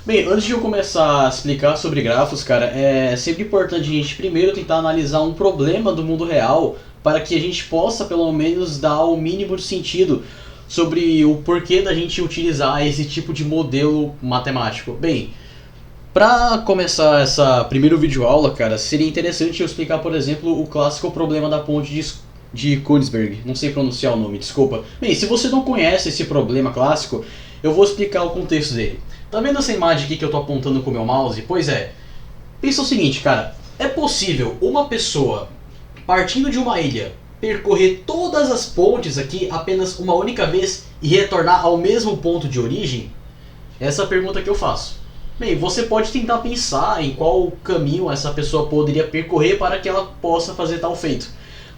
Bem, antes de eu começar a explicar sobre grafos, cara, é sempre importante a gente primeiro tentar analisar um problema do mundo real para que a gente possa pelo menos dar o mínimo de sentido sobre o porquê da gente utilizar esse tipo de modelo matemático. Bem, para começar essa primeira videoaula, cara, seria interessante eu explicar, por exemplo, o clássico problema da ponte de Königsberg. Não sei pronunciar o nome, desculpa. Bem, se você não conhece esse problema clássico, eu vou explicar o contexto dele. Tá vendo essa imagem aqui que eu tô apontando com o meu mouse? Pois é. Pensa o seguinte, cara. É possível uma pessoa, partindo de uma ilha, percorrer todas as pontes aqui apenas uma única vez e retornar ao mesmo ponto de origem? Essa é a pergunta que eu faço. Bem, você pode tentar pensar em qual caminho essa pessoa poderia percorrer para que ela possa fazer tal feito.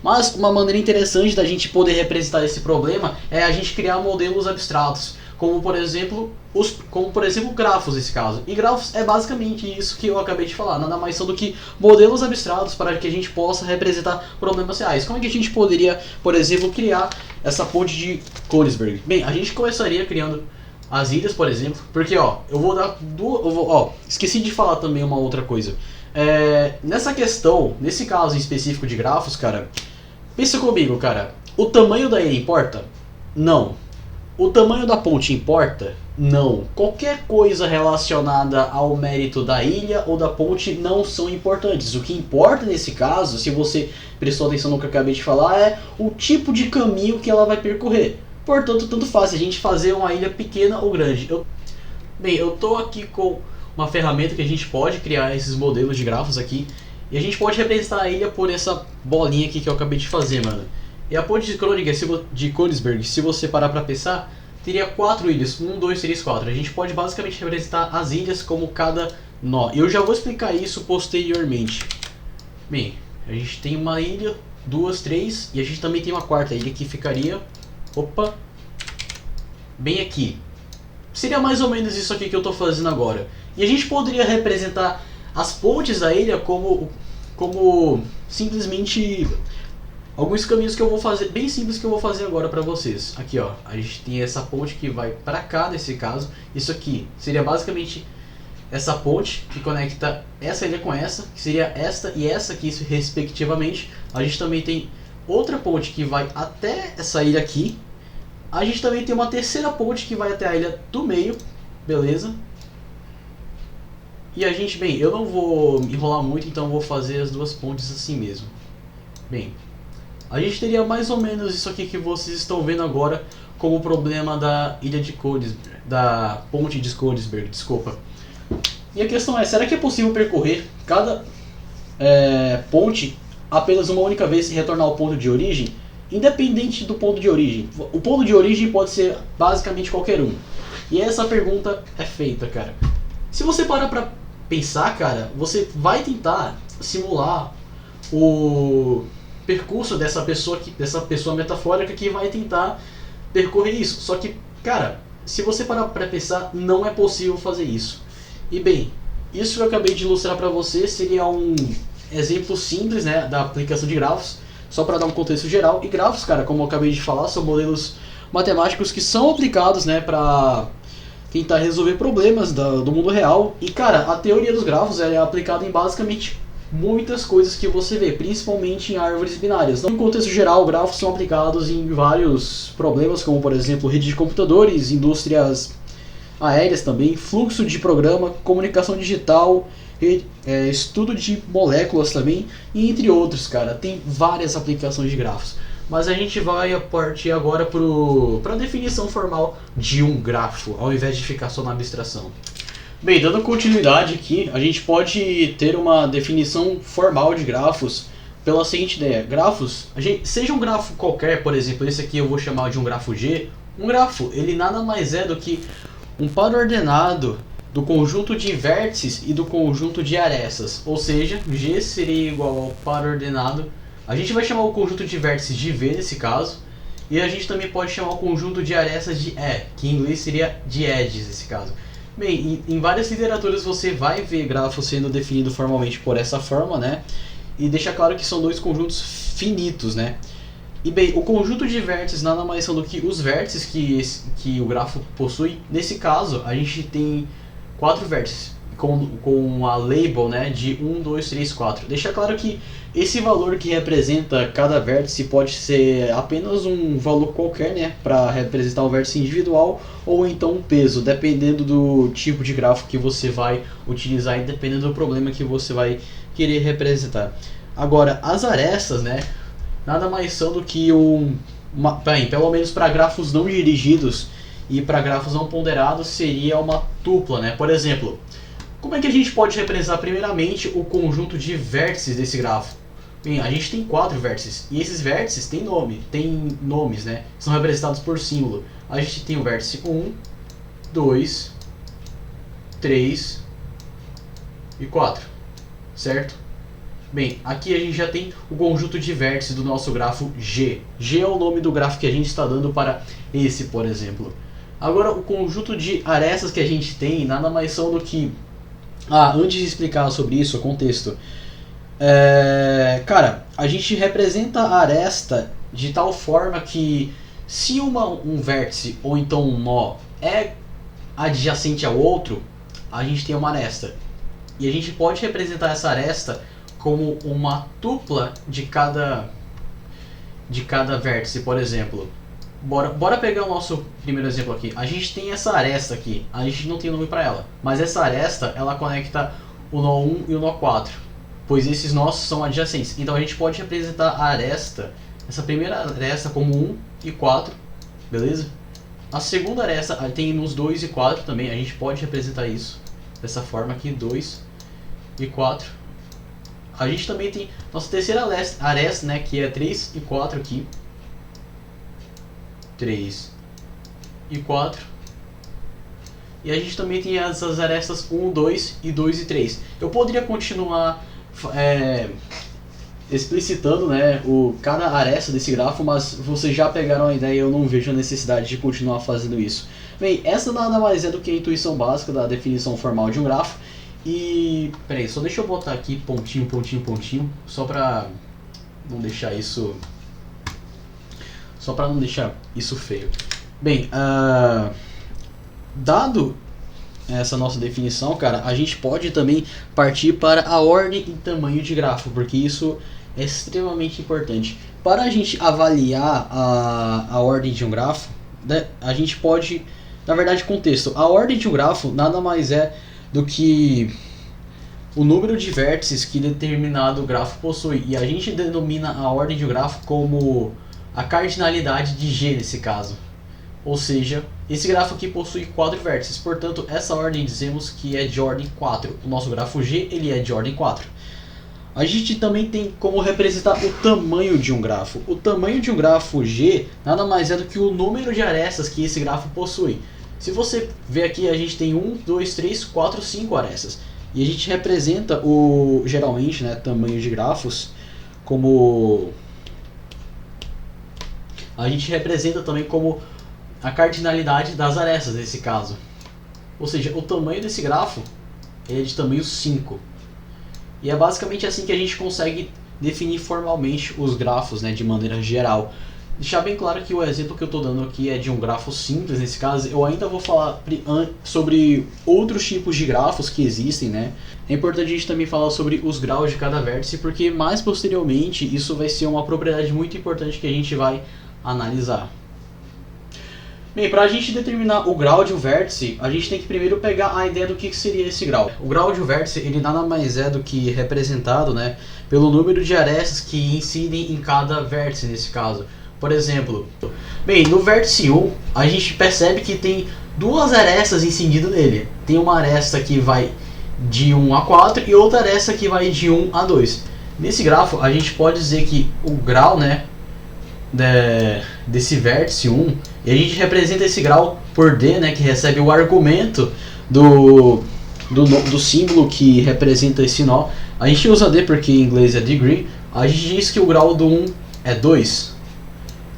Mas uma maneira interessante da gente poder representar esse problema é a gente criar modelos abstratos, como por exemplo grafos nesse caso. E grafos é basicamente isso que eu acabei de falar, nada mais são do que modelos abstratos para que a gente possa representar problemas reais. Como é que a gente poderia, por exemplo, criar essa ponte de Königsberg? Bem, a gente começaria criando as ilhas, por exemplo, porque eu vou dar duas, esqueci de falar também uma outra coisa. Nessa questão, nesse caso em específico de grafos, cara, pensa comigo, cara, o tamanho da ilha importa? Não. O tamanho da ponte importa? Não. Qualquer coisa relacionada ao mérito da ilha ou da ponte não são importantes. O que importa nesse caso, se você prestou atenção no que eu acabei de falar, é o tipo de caminho que ela vai percorrer. Portanto, tanto faz a gente fazer uma ilha pequena ou grande. Eu tô aqui com uma ferramenta que a gente pode criar esses modelos de grafos aqui. E a gente pode representar a ilha por essa bolinha aqui que eu acabei de fazer, mano. E a ponte de Königsberg, se você parar pra pensar, teria 4 ilhas. 1, 2, 3, 4. A gente pode basicamente representar as ilhas como cada nó. Eu já vou explicar isso posteriormente. Bem, a gente tem uma ilha, 2, 3, e a gente também tem uma quarta ilha que ficaria... Opa! Bem aqui. Seria mais ou menos isso aqui que eu estou fazendo agora. E a gente poderia representar as pontes da ilha como simplesmente alguns caminhos que eu vou fazer, bem simples que eu vou fazer agora para vocês. Aqui a gente tem essa ponte que vai para cá nesse caso. Isso aqui seria basicamente essa ponte que conecta essa ilha com essa, que seria esta e essa aqui respectivamente. A gente também tem outra ponte que vai até essa ilha aqui. A gente também tem uma terceira ponte que vai até a ilha do meio, beleza? E a gente, bem, eu não vou enrolar muito, então vou fazer as duas pontes assim mesmo. Bem, a gente teria mais ou menos isso aqui que vocês estão vendo agora como o problema da ilha de Königsberg, da ponte de Königsberg, desculpa. E a questão é, será que é possível percorrer cada ponte apenas uma única vez e retornar ao ponto de origem? Independente do ponto de origem. O ponto de origem pode ser basicamente qualquer um. E essa pergunta é feita, cara. Se você parar pra pensar, cara, você vai tentar simular o percurso dessa pessoa metafórica que vai tentar percorrer isso. Só que, cara, se você parar pra pensar, não é possível fazer isso. E bem, isso que eu acabei de ilustrar pra você seria um exemplo simples, né, da aplicação de grafos, só para dar um contexto geral. E grafos, cara, como eu acabei de falar, são modelos matemáticos que são aplicados, né, para tentar resolver problemas do mundo real. E, cara, a teoria dos grafos é aplicada em basicamente muitas coisas que você vê, principalmente em árvores binárias. No contexto geral, grafos são aplicados em vários problemas, como por exemplo, rede de computadores, indústrias aéreas também, fluxo de programa, comunicação digital, estudo de moléculas também, e entre outros, cara. Tem várias aplicações de grafos. Mas a gente vai partir agora para a definição formal de um grafo, ao invés de ficar só na abstração. Bem, dando continuidade aqui, a gente pode ter uma definição formal de grafos pela seguinte ideia. Grafos, seja um grafo qualquer, por exemplo, esse aqui eu vou chamar de um grafo G. Um grafo, ele nada mais é do que um par ordenado do conjunto de vértices e do conjunto de arestas, ou seja, G seria igual ao par ordenado. A gente vai chamar o conjunto de vértices de V nesse caso, e a gente também pode chamar o conjunto de arestas de E, que em inglês seria de edges nesse caso. Bem, em várias literaturas você vai ver grafo sendo definido formalmente por essa forma, né? E deixa claro que são dois conjuntos finitos, né? E bem, o conjunto de vértices nada mais são do que os vértices que o grafo possui. Nesse caso, a gente tem 4 vértices com a label, né, de 1, 2, 3, 4. Deixa claro que esse valor que representa cada vértice pode ser apenas um valor qualquer, né, para representar um vértice individual, ou então um peso, dependendo do tipo de gráfico que você vai utilizar e dependendo do problema que você vai querer representar. Agora, as arestas, né, nada mais são do que pelo menos para grafos não dirigidos e para grafos não ponderados, seria uma tupla, né? Por exemplo, como é que a gente pode representar primeiramente o conjunto de vértices desse grafo? Bem, a gente tem 4 vértices, e esses vértices têm nomes, né? São representados por símbolo. A gente tem o vértice 1, 2, 3 e 4, certo? Bem, aqui a gente já tem o conjunto de vértices do nosso grafo G. G é o nome do grafo que a gente está dando para esse, por exemplo. Agora, o conjunto de arestas que a gente tem nada mais são do que... antes de explicar sobre isso, o contexto. Cara, a gente representa a aresta de tal forma que se um vértice ou então um nó é adjacente ao outro, a gente tem uma aresta. E a gente pode representar essa aresta como uma tupla de cada vértice, por exemplo. Bora pegar o nosso primeiro exemplo aqui. A gente tem essa aresta aqui, a gente não tem nome para ela, mas essa aresta ela conecta o nó 1 e o nó 4, pois esses nós são adjacentes. Então a gente pode representar a aresta, essa primeira aresta como 1 e 4, beleza? A segunda aresta tem nos 2 e 4 também, a gente pode representar isso dessa forma aqui, 2 e 4. A gente também tem nossa terceira aresta, né, que é 3 e 4 aqui. 3 e 4. E a gente também tem essas arestas 1, 2 e 2 e 3. Eu poderia continuar explicitando, né, cada aresta desse grafo, mas vocês já pegaram a ideia e eu não vejo a necessidade de continuar fazendo isso. Bem, essa nada mais é do que a intuição básica da definição formal de um grafo. E... peraí, só deixa eu botar aqui pontinho, pontinho, pontinho, só pra não deixar isso... feio. Bem, dado essa nossa definição, cara, a gente pode também partir para a ordem e tamanho de grafo, porque isso é extremamente importante. Para a gente avaliar a ordem de um grafo, né, a gente pode... na verdade, contexto. A ordem de um grafo nada mais é do que o número de vértices que determinado grafo possui. E a gente denomina a ordem de um grafo como a cardinalidade de G nesse caso. Ou seja, esse grafo aqui possui 4 vértices, portanto essa ordem dizemos que é de ordem 4. O nosso grafo G ele é de ordem 4. A gente também tem como representar o tamanho de um grafo. O tamanho de um grafo G nada mais é do que o número de arestas que esse grafo possui. Se você ver aqui, a gente tem 1, 2, 3, 4, 5 arestas. E a gente representa geralmente, né, tamanho de grafos como... a gente representa também como a cardinalidade das arestas nesse caso. Ou seja, o tamanho desse grafo é de tamanho 5. E é basicamente assim que a gente consegue definir formalmente os grafos, né, de maneira geral. Deixar bem claro que o exemplo que eu estou dando aqui é de um grafo simples, nesse caso. Eu ainda vou falar sobre outros tipos de grafos que existem, né? É importante a gente também falar sobre os graus de cada vértice, porque mais posteriormente isso vai ser uma propriedade muito importante que a gente vai analisar. Bem, para a gente determinar o grau de um vértice, a gente tem que primeiro pegar a ideia do que seria esse grau. O grau de um vértice, ele nada mais é do que representado, né, pelo número de arestas que incidem em cada vértice nesse caso. Por exemplo, bem, no vértice 1, a gente percebe que tem duas arestas incidindo nele. Tem uma aresta que vai de 1 a 4 e outra aresta que vai de 1 a 2. Nesse grafo, a gente pode dizer que o grau, né, desse vértice 1, e a gente representa esse grau por D, né, que recebe o argumento do símbolo que representa esse nó. A gente usa D porque em inglês é degree. A gente diz que o grau do 1 é 2.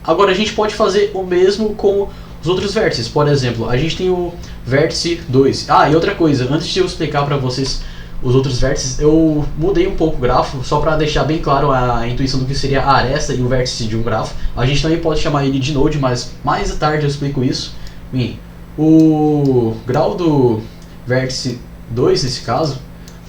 Agora a gente pode fazer o mesmo com os outros vértices. Por exemplo, a gente tem o vértice 2. E outra coisa, antes de eu explicar para vocês os outros vértices, eu mudei um pouco o grafo, só para deixar bem claro a intuição do que seria a aresta e o vértice de um grafo. A gente também pode chamar ele de node, mas mais tarde eu explico isso. Bem, o grau do vértice 2 nesse caso,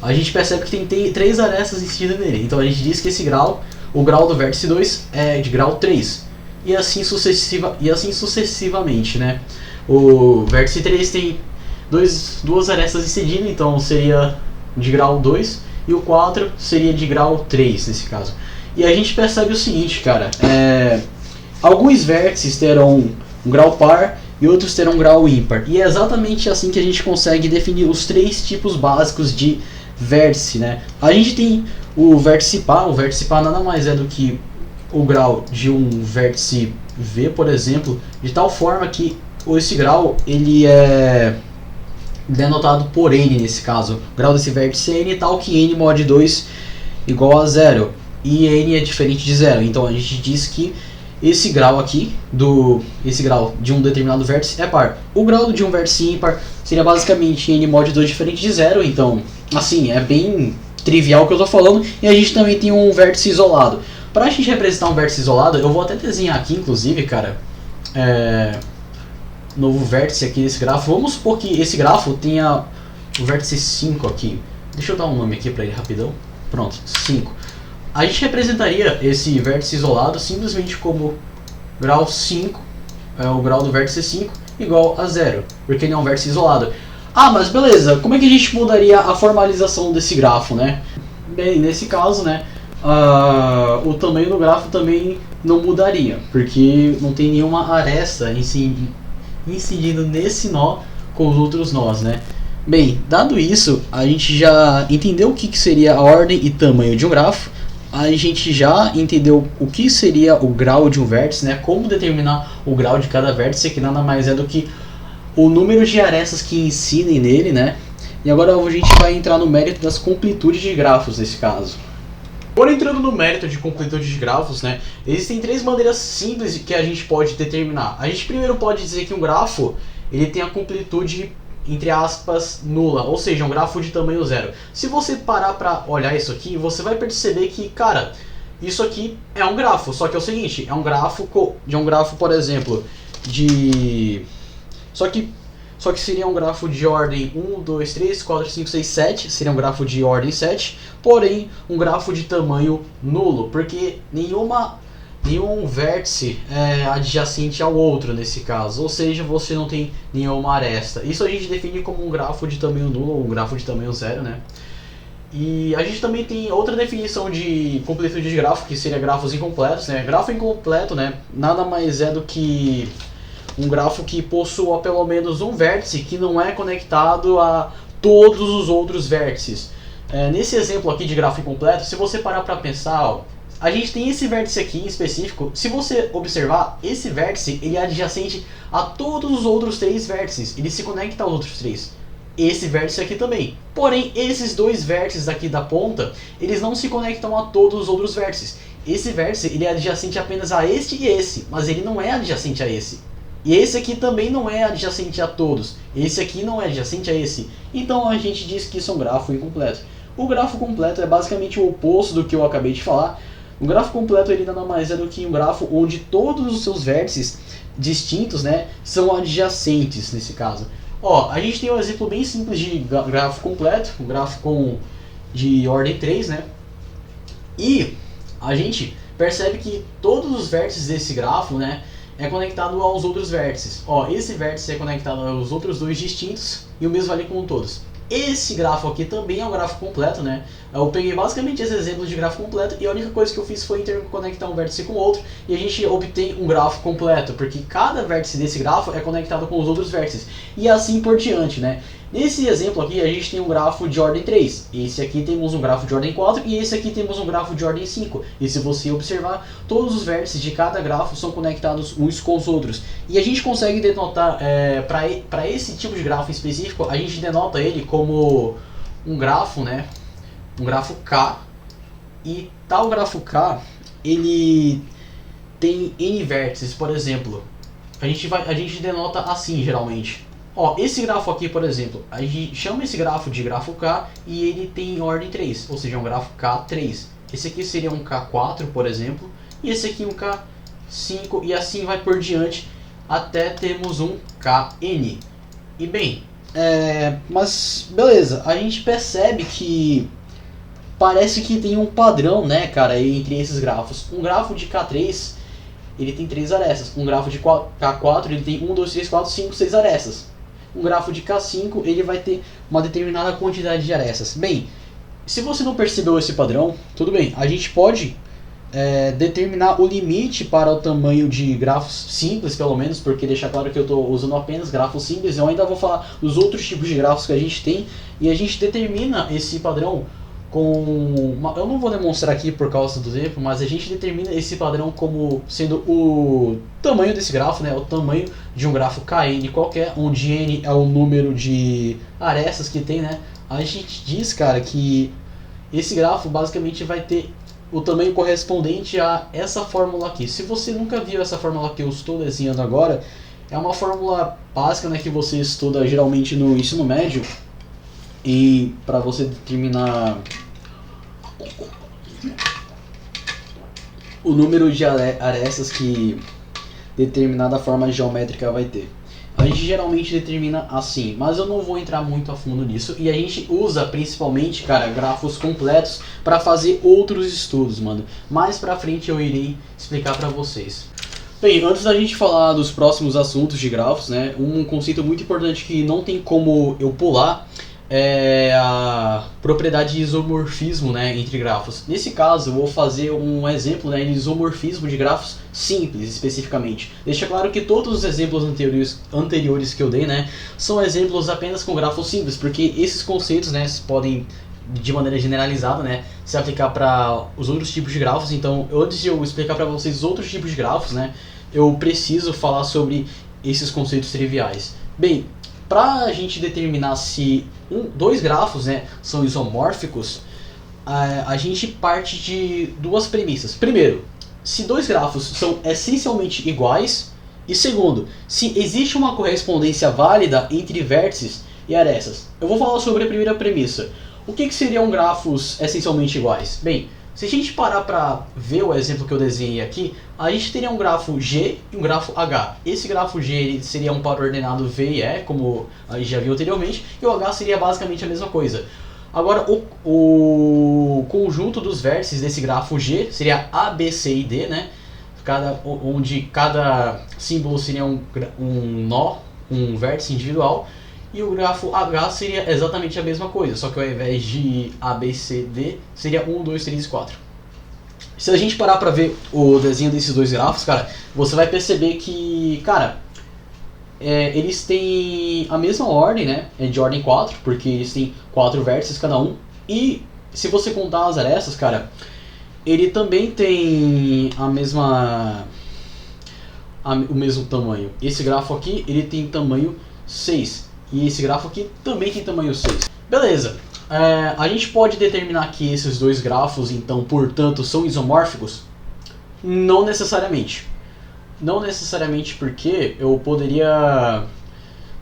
a gente percebe que tem 3 arestas incididas nele. Então a gente diz que esse grau, o grau do vértice 2 é de grau 3. E assim sucessivamente, né? O vértice 3 tem duas arestas incidindo, então seria de grau 2. E o 4 seria de grau 3 nesse caso. E a gente percebe o seguinte, cara. Alguns vértices terão um grau par e outros terão um grau ímpar. E é exatamente assim que a gente consegue definir os 3 tipos básicos de vértice, né? A gente tem o vértice par. O vértice par nada mais é do que o grau de um vértice V, por exemplo, de tal forma que esse grau ele é denotado por n nesse caso. O grau desse vértice é n, tal que n mod 2 igual a 0. E n é diferente de 0. Então a gente diz que esse grau aqui, esse grau de um determinado vértice é par. O grau de um vértice ímpar seria basicamente n mod 2 diferente de 0. Então, assim, é bem trivial o que eu estou falando. E a gente também tem um vértice isolado. Para a gente representar um vértice isolado, eu vou até desenhar aqui, inclusive, cara, novo vértice aqui nesse grafo. Vamos supor que esse grafo tenha o vértice 5 aqui. Deixa eu dar um nome aqui para ele rapidão. Pronto, 5. A gente representaria esse vértice isolado simplesmente como grau 5, o grau do vértice 5, igual a 0, porque ele é um vértice isolado. Ah, mas beleza, como é que a gente mudaria a formalização desse grafo, né? Bem, nesse caso, né, o tamanho do grafo também não mudaria, porque não tem nenhuma aresta incidindo nesse nó com os outros nós, né? Bem, dado isso, a gente já entendeu o que seria a ordem e tamanho de um grafo. A gente já entendeu o que seria o grau de um vértice, né? Como determinar o grau de cada vértice, que nada mais é do que o número de arestas que incidem nele, né? E agora a gente vai entrar no mérito das completudes de grafos nesse caso. Agora entrando no mérito de completude de grafos, né? Existem 3 maneiras simples que a gente pode determinar. A gente primeiro pode dizer que um grafo ele tem a completude entre aspas, nula, ou seja, um grafo de tamanho 0. Se você parar para olhar isso aqui, você vai perceber que, cara, isso aqui é um grafo, só que é o seguinte, é um grafo por exemplo, só que seria um grafo de ordem 1, 2, 3, 4, 5, 6, 7, seria um grafo de ordem 7, porém, um grafo de tamanho nulo, porque nenhum vértice é adjacente ao outro nesse caso, ou seja, você não tem nenhuma aresta. Isso a gente define como um grafo de tamanho nulo ou um grafo de tamanho 0, né? E a gente também tem outra definição de completude de grafo, que seria grafos incompletos, né? Grafo incompleto, né, nada mais é do que um grafo que possua pelo menos um vértice que não é conectado a todos os outros vértices. Nesse exemplo aqui de grafo incompleto, se você parar para pensar, ó, a gente tem esse vértice aqui em específico. Se você observar, esse vértice ele é adjacente a todos os outros 3 vértices. Ele se conecta aos outros 3. Esse vértice aqui também. Porém, esses 2 vértices aqui da ponta, eles não se conectam a todos os outros vértices. Esse vértice ele é adjacente apenas a este e esse, mas ele não é adjacente a esse. E esse aqui também não é adjacente a todos. Esse aqui não é adjacente a esse. Então a gente diz que isso é um grafo incompleto. O grafo completo é basicamente o oposto do que eu acabei de falar. Um grafo completo ele nada mais é do que um grafo onde todos os seus vértices distintos, né, são adjacentes nesse caso. Ó, a gente tem um exemplo bem simples de grafo completo, um gráfico de ordem 3, né? E a gente percebe que todos os vértices desse grafo, né, é conectado aos outros vértices. Ó, esse vértice é conectado aos outros 2 distintos e o mesmo vale com todos. Esse grafo aqui também é um grafo completo, né? Eu peguei basicamente esse exemplo de grafo completo e a única coisa que eu fiz foi interconectar um vértice com o outro e a gente obtém um grafo completo, porque cada vértice desse grafo é conectado com os outros vértices e assim por diante, né? Nesse exemplo aqui a gente tem um grafo de ordem 3, esse aqui temos um grafo de ordem 4 e esse aqui temos um grafo de ordem 5. E se você observar, todos os vértices de cada grafo são conectados uns com os outros. E a gente consegue denotar, para esse tipo de grafo específico, a gente denota ele como um grafo, né? Um grafo K. E tal grafo K, ele tem N vértices, por exemplo. A gente denota assim geralmente. Ó, esse grafo aqui, por exemplo, a gente chama esse grafo de grafo K e ele tem ordem 3, ou seja, um grafo K3. Esse aqui seria um K4, por exemplo, e esse aqui um K5, e assim vai por diante, até termos um Kn. E bem, Mas beleza, a gente percebe que parece que tem um padrão, né, cara, entre esses grafos. Um grafo de K3, ele tem 3 arestas. Um grafo de K4, ele tem 1, 2, 3, 4, 5, 6 arestas. Um grafo de K5, ele vai ter uma determinada quantidade de arestas. Bem, se você não percebeu esse padrão, tudo bem, a gente pode determinar o limite para o tamanho de grafos simples, pelo menos, porque deixar claro que eu estou usando apenas grafos simples. Eu ainda vou falar dos outros tipos de grafos que a gente tem, e a gente determina esse padrão eu não vou demonstrar aqui por causa do tempo, mas a gente determina esse padrão como sendo o tamanho desse grafo, né, o tamanho de um grafo Kn qualquer, onde n é o número de arestas que tem, né. A gente diz, cara, que esse grafo basicamente vai ter o tamanho correspondente a essa fórmula aqui. Se você nunca viu essa fórmula que eu estou desenhando agora, é uma fórmula básica, né, que você estuda geralmente no ensino médio, e para você determinar o número de arestas que determinada forma geométrica vai ter. A gente geralmente determina assim, mas eu não vou entrar muito a fundo nisso. E a gente usa principalmente, cara, grafos completos para fazer outros estudos, mano. Mais pra frente eu irei explicar pra vocês. Bem, antes da gente falar dos próximos assuntos de grafos, né, um conceito muito importante que não tem como eu pular é a propriedade de isomorfismo, né, entre grafos. Nesse caso, eu vou fazer um exemplo, né, de isomorfismo de grafos simples, especificamente. Deixa claro que todos os exemplos anteriores que eu dei, né, são exemplos apenas com grafos simples, porque esses conceitos, né, podem, de maneira generalizada, né, se aplicar para os outros tipos de grafos. Então, antes de eu explicar para vocês os outros tipos de grafos, né, eu preciso falar sobre esses conceitos triviais. Bem, para a gente determinar se dois grafos, né, são isomórficos, a gente parte de duas premissas. Primeiro, se dois grafos são essencialmente iguais. E segundo, se existe uma correspondência válida entre vértices e arestas. Eu vou falar sobre a primeira premissa. O que seriam grafos essencialmente iguais? Bem, se a gente parar para ver o exemplo que eu desenhei aqui, a gente teria um grafo G e um grafo H. Esse grafo G ele seria um par ordenado V e E, como a gente já viu anteriormente, e o H seria basicamente a mesma coisa. Agora, o conjunto dos vértices desse grafo G seria A, B, C e D, né? Onde cada símbolo seria um nó, um vértice individual. E o grafo H seria exatamente a mesma coisa, só que ao invés de A, B, C, D, seria 1, 2, 3 e 4. Se a gente parar pra ver o desenho desses dois grafos, cara, você vai perceber que, cara, eles têm a mesma ordem, né? É de ordem 4, porque eles têm 4 vértices cada um. E se você contar as arestas, cara, ele também tem o mesmo tamanho. Esse grafo aqui, ele tem tamanho 6. E esse grafo aqui também tem tamanho 6. Beleza. A gente pode determinar que esses dois grafos, então, portanto, são isomórficos? Não necessariamente. Não necessariamente porque eu poderia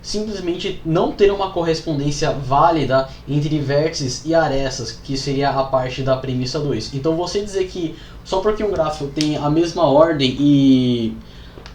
simplesmente não ter uma correspondência válida entre vértices e arestas, que seria a parte da premissa 2. Então você dizer que só porque um grafo tem a mesma ordem e...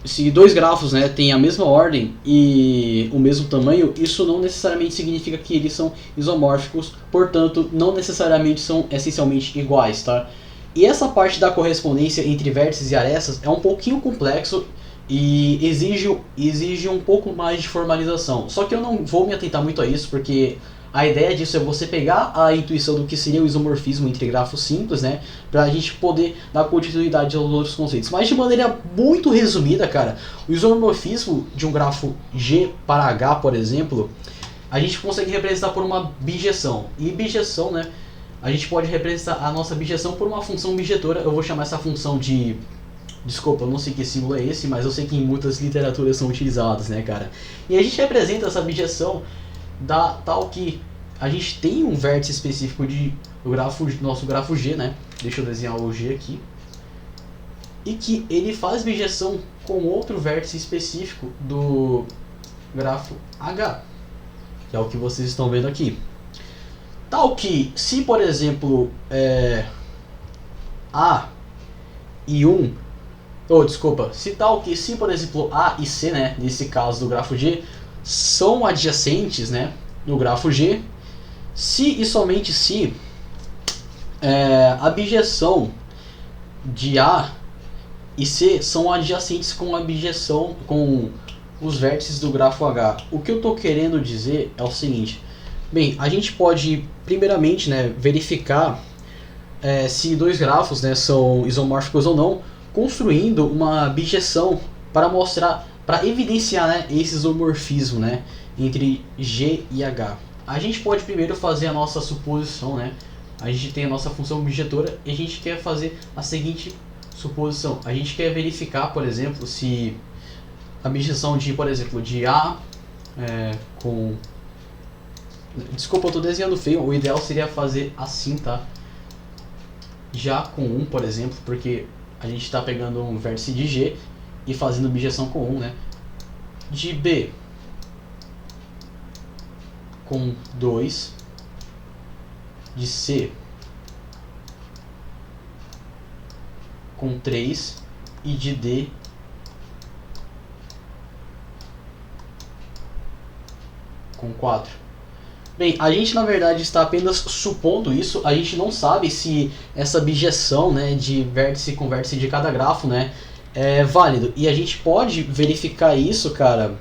se dois grafos, né, têm a mesma ordem e o mesmo tamanho, isso não necessariamente significa que eles são isomórficos, portanto, não necessariamente são essencialmente iguais, tá? E essa parte da correspondência entre vértices e arestas é um pouquinho complexo e exige um pouco mais de formalização. Só que eu não vou me atentar muito a isso, porque a ideia disso é você pegar a intuição do que seria o isomorfismo entre grafos simples, né, pra gente poder dar continuidade aos outros conceitos. Mas de maneira muito resumida, cara, o isomorfismo de um grafo G para H, por exemplo, a gente consegue representar por uma bijeção. E bijeção, né, a gente pode representar a nossa bijeção por uma função bijetora. Eu vou chamar essa função de... desculpa, eu não sei que símbolo é esse, mas eu sei que em muitas literaturas são utilizadas, né, cara. E a gente representa essa bijeção da tal que a gente tem um vértice específico do nosso grafo G, né? Deixa eu desenhar o G aqui. E que ele faz bijeção com outro vértice específico do grafo H, que é o que vocês estão vendo aqui. Tal que, se por exemplo, A e 1... se por exemplo A e C, né, nesse caso do grafo G, são adjacentes, né, no grafo G, se e somente se a bijeção de A e C são adjacentes com a bijeção com os vértices do grafo H. O que eu estou querendo dizer é o seguinte: bem, a gente pode primeiramente, né, verificar se dois grafos, né, são isomórficos ou não, construindo uma bijeção para mostrar, para evidenciar, né, esse isomorfismo, né, entre G e H. A gente pode primeiro fazer a nossa suposição, né? A gente tem a nossa função bijetora e a gente quer fazer a seguinte suposição. A gente quer verificar, por exemplo, se a bijeção de, por exemplo, de A com... Desculpa, eu estou desenhando feio. O ideal seria fazer assim, tá? De A com 1, por exemplo, porque a gente está pegando um vértice de G e fazendo bijeção com 1, né? De B com 2, de C com 3 e de D com 4. Bem, a gente na verdade está apenas supondo isso, a gente não sabe se essa bijeção, né, de vértice com vértice de cada grafo, né, é válido. E a gente pode verificar isso, cara.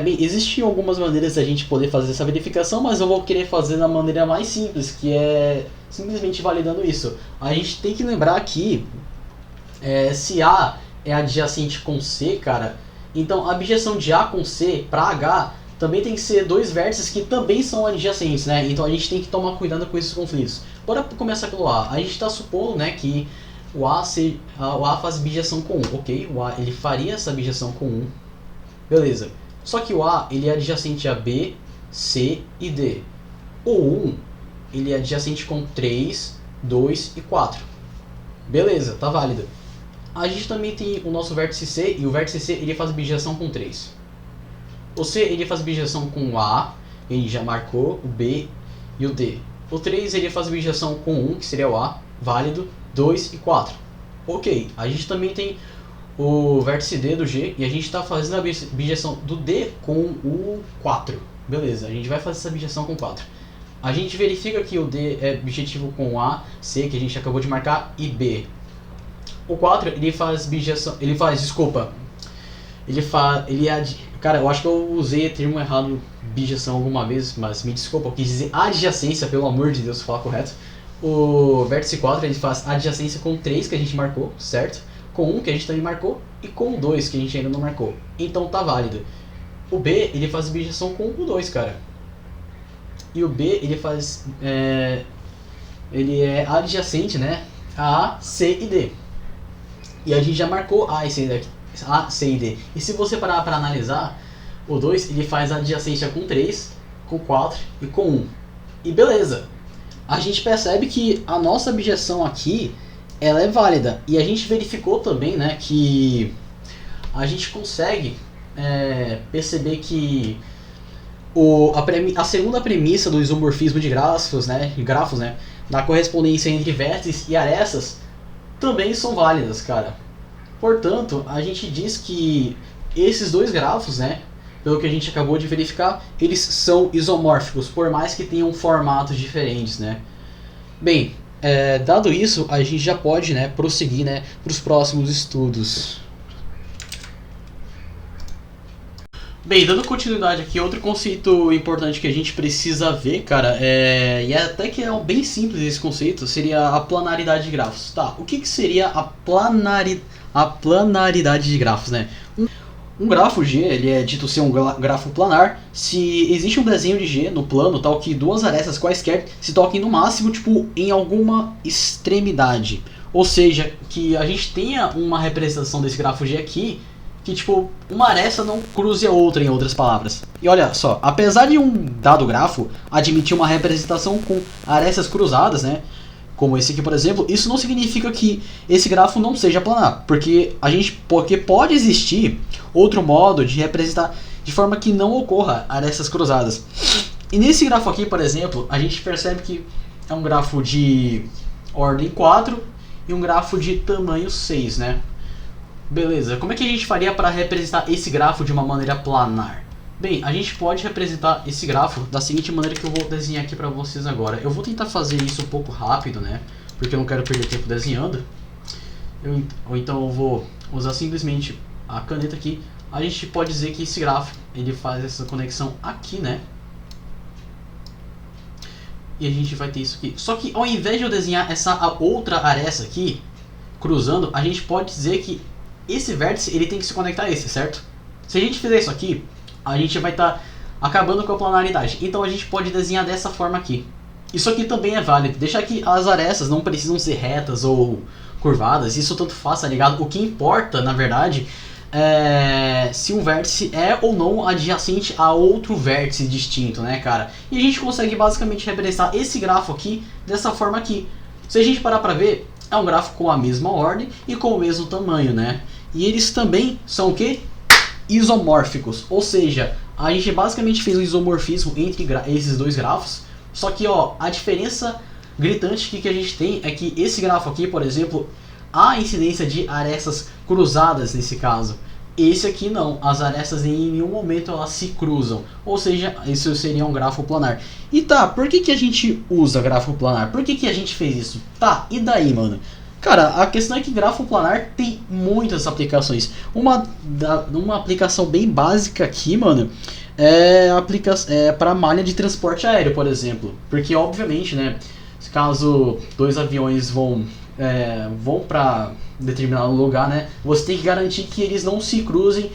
Bem, existem algumas maneiras da gente poder fazer essa verificação, mas eu vou querer fazer da maneira mais simples, que é simplesmente validando isso. A gente tem que lembrar que se A é adjacente com C, cara, então a bijeção de A com C para H também tem que ser dois vértices que também são adjacentes, né? Então a gente tem que tomar cuidado com esses conflitos. Bora começar pelo A. A gente está supondo, né, que o A faz bijeção com 1, ok? O A ele faria essa bijeção com 1, beleza. Só que o A ele é adjacente a B, C e D. O 1 ele é adjacente com 3, 2 e 4. Beleza, tá válido. A gente também tem o nosso vértice C, e o vértice C ele faz bijeção com 3. O C ele faz bijeção com o A, ele já marcou, o B e o D. O 3 ele faz bijeção com 1, que seria o A, válido, 2 e 4. Ok, a gente também tem o vértice D do G, e a gente está fazendo a bijeção do D com o 4. Beleza, a gente vai fazer essa bijeção com 4. A gente verifica que o D é bijetivo com A, C, que a gente acabou de marcar, e B. O 4, ele faz bijeção, cara, eu acho que eu usei o termo errado, bijeção, alguma vez, mas me desculpa, eu quis dizer adjacência, pelo amor de Deus, falar correto. O vértice 4, ele faz adjacência com 3, que a gente marcou, certo? Com 1, que a gente também marcou, e com 2, que a gente ainda não marcou. Então tá válido. O B, ele faz bijeção com o 2, cara. E o B, ele faz... ele é adjacente, né, a A, C e D. E a gente já marcou A e C daqui. A, C e D. E se você parar para analisar, o 2 ele faz adjacência com 3, com 4 e com 1. E beleza. A gente percebe que a nossa bijeção aqui ela é válida. E a gente verificou também, né, que a gente consegue perceber que a segunda premissa do isomorfismo de grafos, né, da correspondência entre vértices e arestas também são válidas, cara. Portanto, a gente diz que esses dois grafos, né, pelo que a gente acabou de verificar, eles são isomórficos, por mais que tenham formatos diferentes, né. Bem, dado isso, a gente já pode, né, prosseguir, né, para os próximos estudos. Bem, dando continuidade aqui, outro conceito importante que a gente precisa ver, cara, e até que é bem simples esse conceito, seria a planaridade de grafos. Tá, o que seria a planaridade de grafos, né? Um grafo G, ele é dito ser um grafo planar se existe um desenho de G no plano tal que duas arestas quaisquer se toquem no máximo, tipo, em alguma extremidade. Ou seja, que a gente tenha uma representação desse grafo G aqui, que tipo, uma aresta não cruze a outra, em outras palavras. E olha só, apesar de um dado grafo admitir uma representação com arestas cruzadas, né, como esse aqui, por exemplo, isso não significa que esse grafo não seja planar, porque pode existir outro modo de representar de forma que não ocorra arestas cruzadas. E nesse grafo aqui, por exemplo, a gente percebe que é um grafo de ordem 4 e um grafo de tamanho 6, né? Beleza, como é que a gente faria para representar esse grafo de uma maneira planar? Bem, a gente pode representar esse grafo da seguinte maneira que eu vou desenhar aqui para vocês agora. Eu vou tentar fazer isso um pouco rápido, né? Porque eu não quero perder tempo desenhando. Ou então eu vou usar simplesmente a caneta aqui. A gente pode dizer que esse grafo, ele faz essa conexão aqui, né? E a gente vai ter isso aqui. Só que ao invés de eu desenhar essa outra aresta aqui, cruzando, a gente pode dizer que esse vértice, ele tem que se conectar a esse, certo? Se a gente fizer isso aqui, a gente vai estar acabando com a planaridade. Então a gente pode desenhar dessa forma aqui. Isso aqui também é válido. Deixar que as arestas não precisam ser retas ou curvadas. Isso tanto faz, tá ligado? O que importa, na verdade, é se um vértice é ou não adjacente a outro vértice distinto, né, cara? E a gente consegue basicamente representar esse grafo aqui dessa forma aqui. Se a gente parar pra ver, é um grafo com a mesma ordem e com o mesmo tamanho, né? E eles também são o quê? Isomórficos, ou seja, a gente basicamente fez um isomorfismo entre esses dois grafos, só que ó, a diferença gritante que a gente tem é que esse grafo aqui, por exemplo, há incidência de arestas cruzadas nesse caso. Esse aqui não, as arestas em nenhum momento elas se cruzam, ou seja, isso seria um grafo planar. E tá, por que a gente usa grafo planar? Por que a gente fez isso? Tá, e daí, mano? Cara, a questão é que grafo planar tem muitas aplicações. Uma aplicação bem básica aqui, mano, é para malha de transporte aéreo, por exemplo. Porque, obviamente, né, caso dois aviões vão para determinado lugar, né, você tem que garantir que eles não se cruzem,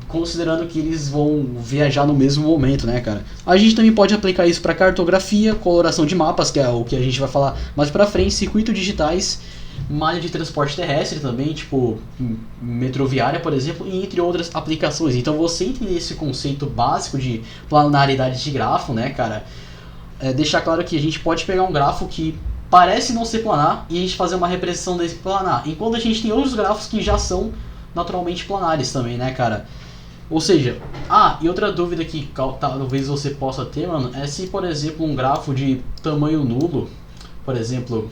considerando que eles vão viajar no mesmo momento, né, cara? A gente também pode aplicar isso para cartografia, coloração de mapas, que é o que a gente vai falar mais pra frente, circuitos digitais, malha de transporte terrestre também, tipo metroviária, por exemplo, e entre outras aplicações. Então você entender esse conceito básico de planaridade de grafo, né, cara, deixar claro que a gente pode pegar um grafo que parece não ser planar e a gente fazer uma representação desse planar, enquanto a gente tem outros grafos que já são naturalmente planares também, né, cara? Ou seja, e outra dúvida que talvez você possa ter, mano, é se, por exemplo, um grafo de tamanho nulo, por exemplo,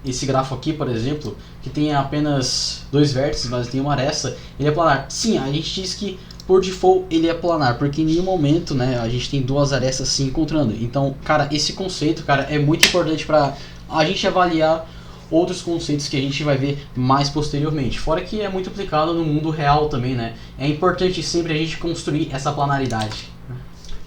esse grafo aqui, por exemplo, que tem apenas dois vértices, mas tem uma aresta, ele é planar. Sim, a gente diz que por default ele é planar, porque em nenhum momento, né, a gente tem duas arestas se encontrando. Então, cara, esse conceito, cara, é muito importante para a gente avaliar outros conceitos que a gente vai ver mais posteriormente. Fora que é muito aplicado no mundo real também, né? É importante sempre a gente construir essa planaridade.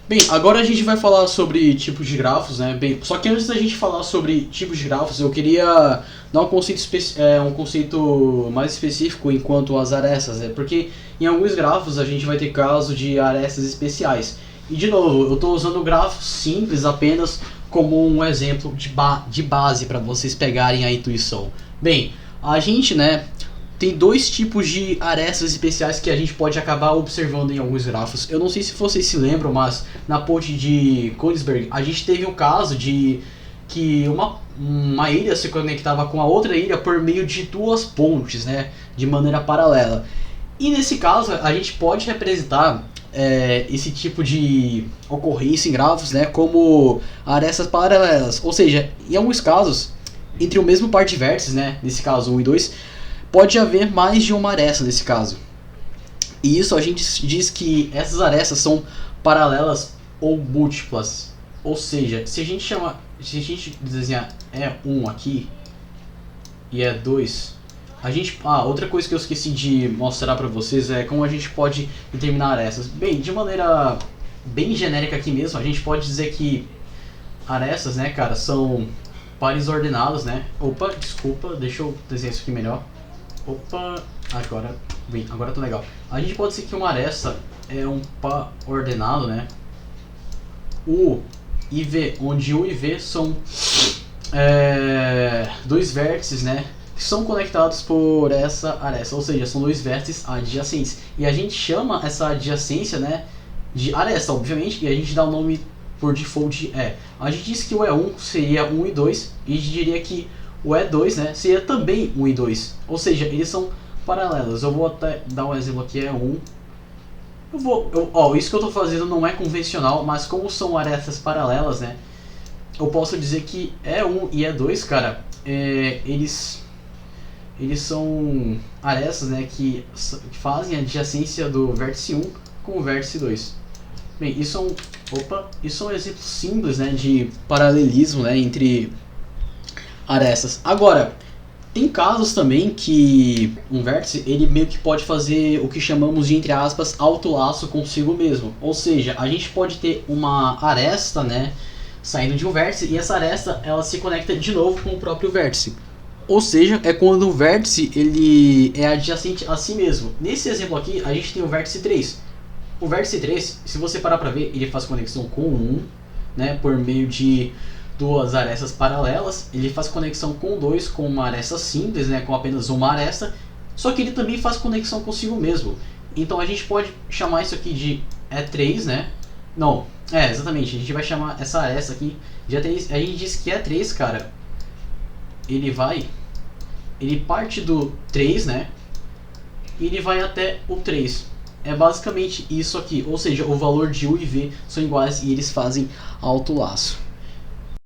Bem, agora a gente vai falar sobre tipos de grafos, né? Bem, só que antes da gente falar sobre tipos de grafos, eu queria dar um conceito mais específico enquanto às arestas, né? Porque em alguns grafos a gente vai ter caso de arestas especiais. E de novo, eu estou usando grafos simples apenas como um exemplo de base para vocês pegarem a intuição. Bem, a gente, né, tem dois tipos de arestas especiais que a gente pode acabar observando em alguns grafos. Eu não sei se vocês se lembram, mas na ponte de Königsberg a gente teve um caso de que uma ilha se conectava com a outra ilha por meio de duas pontes, né, de maneira paralela. E nesse caso a gente pode representar esse tipo de ocorrência em grafos, né, como arestas paralelas. Ou seja, em alguns casos, entre o mesmo par de vértices, né, nesse caso 1 e 2, pode haver mais de uma aresta nesse caso. E isso a gente diz que essas arestas são paralelas ou múltiplas. Ou seja, se a gente desenhar E1 aqui e E2, outra coisa que eu esqueci de mostrar pra vocês é como a gente pode determinar arestas. Bem, de maneira bem genérica aqui mesmo, a gente pode dizer que arestas, né, cara, são pares ordenados, né? Opa, desculpa, deixa eu desenhar isso aqui melhor. Opa, agora tá legal. A gente pode dizer que uma aresta é um par ordenado, né? U e V, onde U e V são dois vértices, né, que são conectados por essa aresta, ou seja, são dois vértices adjacentes. E a gente chama essa adjacência, né, de aresta, obviamente, e a gente dá o nome por default de E. A gente diz que o E1 seria 1 e 2, e a gente diria que o E2, né, seria também 1 e 2, ou seja, eles são paralelos. Eu vou até dar um exemplo aqui, E1. Isso que eu estou fazendo não é convencional, mas como são arestas paralelas, né, eu posso dizer que E1 e E2, cara, eles são arestas, né, que fazem a adjacência do vértice 1 com o vértice 2. Bem, isso é um exemplo simples, né, de paralelismo, né, entre arestas. Agora, tem casos também que um vértice ele meio que pode fazer o que chamamos de, entre aspas, autolaço consigo mesmo. Ou seja, a gente pode ter uma aresta, né, saindo de um vértice, e essa aresta ela se conecta de novo com o próprio vértice. Ou seja, é quando o vértice ele é adjacente a si mesmo. Nesse exemplo aqui, a gente tem o vértice 3. O vértice 3, se você parar para ver, ele faz conexão com o 1, né, por meio de duas arestas paralelas. Ele faz conexão com o 2 com uma aresta simples, né, com apenas uma aresta. Só que ele também faz conexão consigo mesmo. Então a gente pode chamar isso aqui de E3, né? Não, exatamente, a gente vai chamar essa aresta aqui de E3. A gente diz que E3, cara, ele parte do 3, né? E ele vai até o 3. É basicamente isso aqui, ou seja, o valor de U e V são iguais e eles fazem autolaço.